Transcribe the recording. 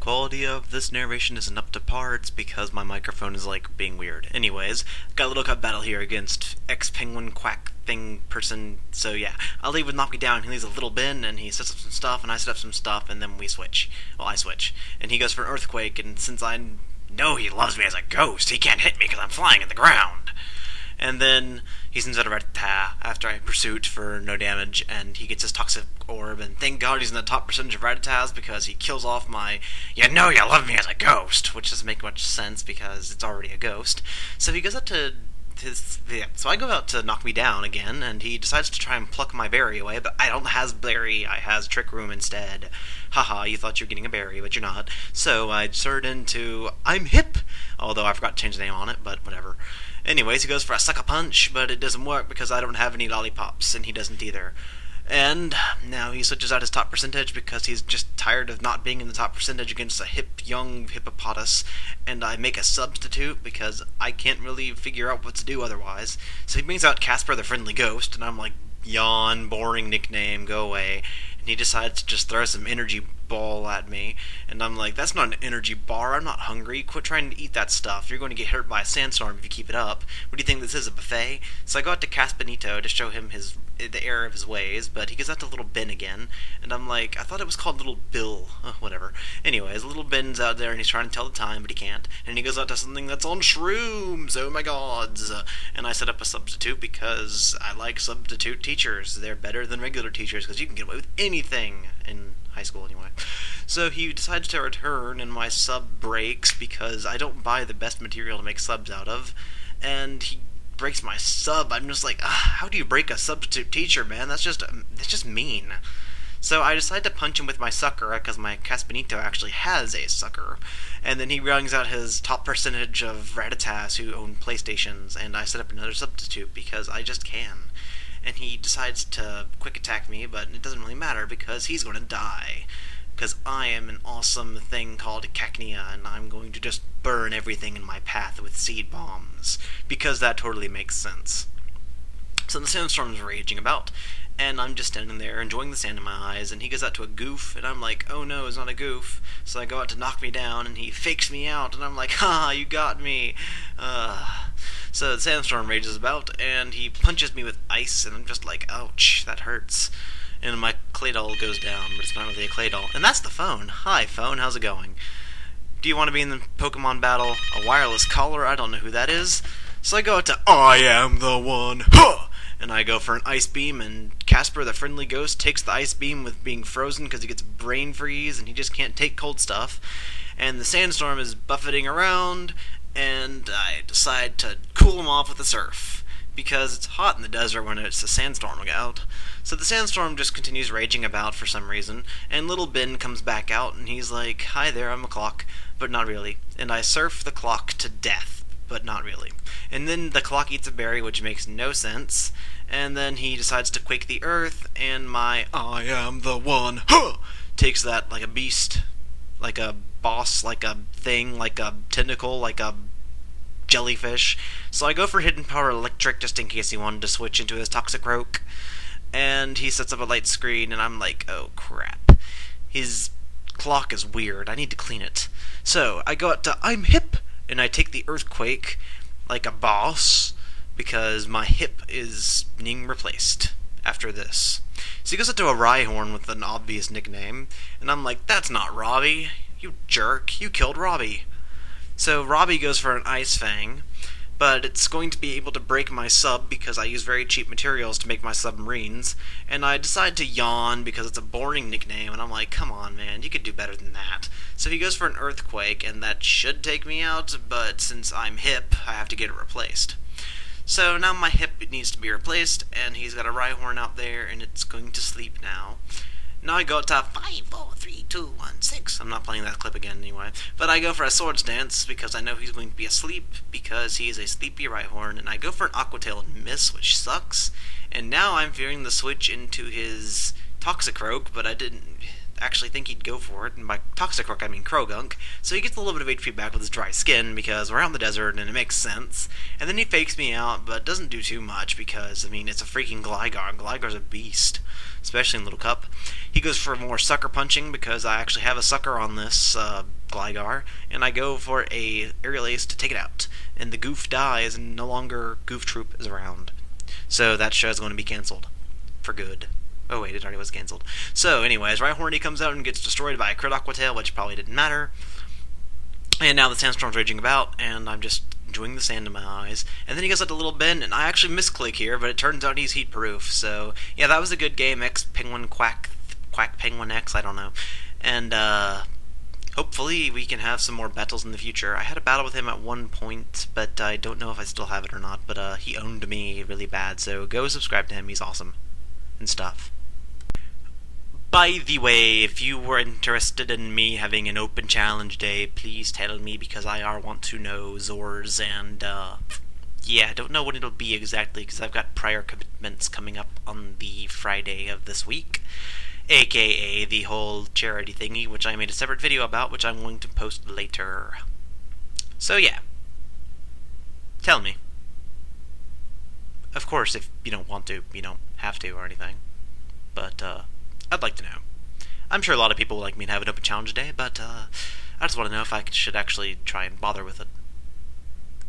quality of this narration isn't up to par. It's because my microphone is like being weird. Anyways, got a little cup battle here against ex-penguin quack thing person. So yeah, I'll leave with knock me down. He leaves a little bin and he sets up some stuff and I set up some stuff and then we switch. Well, I switch. And he goes for an earthquake, and since I know he loves me as a ghost, he can't hit me because I'm flying in the ground. And then he sends out a Rattata after I pursuit for no damage, and he gets his toxic orb, and thank God he's in the top percentage of Rattatas because he kills off my "you know you love me as a ghost," which doesn't make much sense because it's already a ghost. So he goes up to so I go out to knock me down again, and he decides to try and pluck my berry away, but I don't has berry, I has trick room instead. Haha, you thought you were getting a berry, but you're not. So I turned into I'm hip, although I forgot to change the name on it, but whatever. Anyways, he goes for a sucker punch, but it doesn't work because I don't have any lollipops, and he doesn't either. And now he switches out his top percentage because he's just tired of not being in the top percentage against a hip, young hippopotamus, and I make a substitute because I can't really figure out what to do otherwise. So he brings out Casper the Friendly Ghost, and I'm like, yawn, boring nickname, go away. And he decides to just throw some energy ball at me, and I'm like, that's not an energy bar, I'm not hungry, quit trying to eat that stuff, you're going to get hurt by a sandstorm if you keep it up. What do you think this is, a buffet? So I go out to Caspanito to show him the error of his ways, but he goes out to Little Ben again, and I'm like, I thought it was called Little Bill. Whatever. Anyways, Little Ben's out there, and he's trying to tell the time, but he can't, and he goes out to something that's on shrooms, oh my gods, and I set up a substitute because I like substitute teachers. They're better than regular teachers, because you can get away with anything in high school anyway. So he decides to return, and my sub breaks because I don't buy the best material to make subs out of, and he breaks my sub. I'm just like, how do you break a substitute teacher, man? That's just mean. So I decide to punch him with my sucker because my Caspanito actually has a sucker, and then he brings out his top percentage of Rattatas who own PlayStations, and I set up another substitute because I just can. And he decides to quick attack me, but it doesn't really matter because he's going to die. Because I am an awesome thing called Cacnea, and I'm going to just burn everything in my path with seed bombs. Because that totally makes sense. So the sandstorm's raging about, and I'm just standing there enjoying the sand in my eyes, and he goes out to a goof, and I'm like, oh no, it's not a goof. So I go out to knock me down, and he fakes me out, and I'm like, ha, you got me. So the sandstorm rages about, and he punches me with ice, and I'm just like, ouch, that hurts. And my clay doll goes down, but it's not really a clay doll. And that's the phone. Hi, phone, how's it going? Do you want to be in the Pokemon battle? A wireless caller? I don't know who that is. So I go out to I am the one, huh! And I go for an ice beam, and Casper the Friendly Ghost takes the ice beam with being frozen because he gets brain freeze, and he just can't take cold stuff. And the sandstorm is buffeting around, and I decide to cool him off with a surf, because it's hot in the desert when it's a sandstorm out. So the sandstorm just continues raging about for some reason, and Little Ben comes back out, and he's like, hi there, I'm a clock, but not really. And I surf the clock to death, but not really. And then the clock eats a berry, which makes no sense, and then he decides to quake the earth, and my I am the one, huh, takes that like a beast, like a boss, like a thing, like a tentacle, like a jellyfish. So I go for Hidden Power Electric just in case he wanted to switch into his Toxic Roke, and he sets up a light screen, and I'm like, oh crap, his clock is weird, I need to clean it. So I go out to I'm hip, and I take the earthquake like a boss because my hip is being replaced after this. So he goes up to a Rhyhorn with an obvious nickname, and I'm like, that's not Robbie, you jerk, you killed Robbie. So Robbie goes for an Ice Fang, but it's going to be able to break my sub because I use very cheap materials to make my submarines, and I decide to yawn because it's a boring nickname, and I'm like, come on man, you could do better than that. So he goes for an Earthquake, and that should take me out, but since I'm hip, I have to get it replaced. So now my hip needs to be replaced, and he's got a Rhyhorn out there, and it's going to sleep now. Now I go to 5, 4, 3, 2, 1, 6. I'm not playing that clip again anyway. But I go for a Swords Dance because I know he's going to be asleep because he is a sleepy Rhyhorn. And I go for an Aqua Tail and miss, which sucks. And now I'm fearing the switch into his Toxic Rogue, but I actually think he'd go for it, and by Toxicroak I mean Krogunk, so he gets a little bit of HP back with his dry skin, because we're out in the desert, and it makes sense. And then he fakes me out, but doesn't do too much, because, I mean, it's a freaking Gligar, and Gligar's a beast, especially in Little Cup. He goes for more Sucker Punching, because I actually have a Sucker on this Gligar, and I go for a Aerial Ace to take it out. And the Goof dies, and no longer Goof Troop is around. So that show is going to be cancelled. For good. Oh wait, it already was cancelled. So anyways, Rhyhorny comes out and gets destroyed by a Crit Aqua Tail, which probably didn't matter. And now the sandstorm's raging about, and I'm just enjoying the sand in my eyes. And then he goes out a little bend, and I actually misclick here, but it turns out he's heat proof. So yeah, that was a good game. quackPenguinX, I don't know. And hopefully we can have some more battles in the future. I had a battle with him at one point, but I don't know if I still have it or not. But he owned me really bad, so go subscribe to him. He's awesome and stuff. By the way, if you were interested in me having an open challenge day, please tell me, because I want to know, Zors, and yeah, I don't know what it'll be exactly, because I've got prior commitments coming up on the Friday of this week, aka the whole charity thingy, which I made a separate video about, which I'm going to post later. So yeah, tell me. Of course, if you don't want to, you don't have to or anything, but I'd like to know. I'm sure a lot of people would like me to have an open challenge day, but I just want to know if I should actually try and bother with it.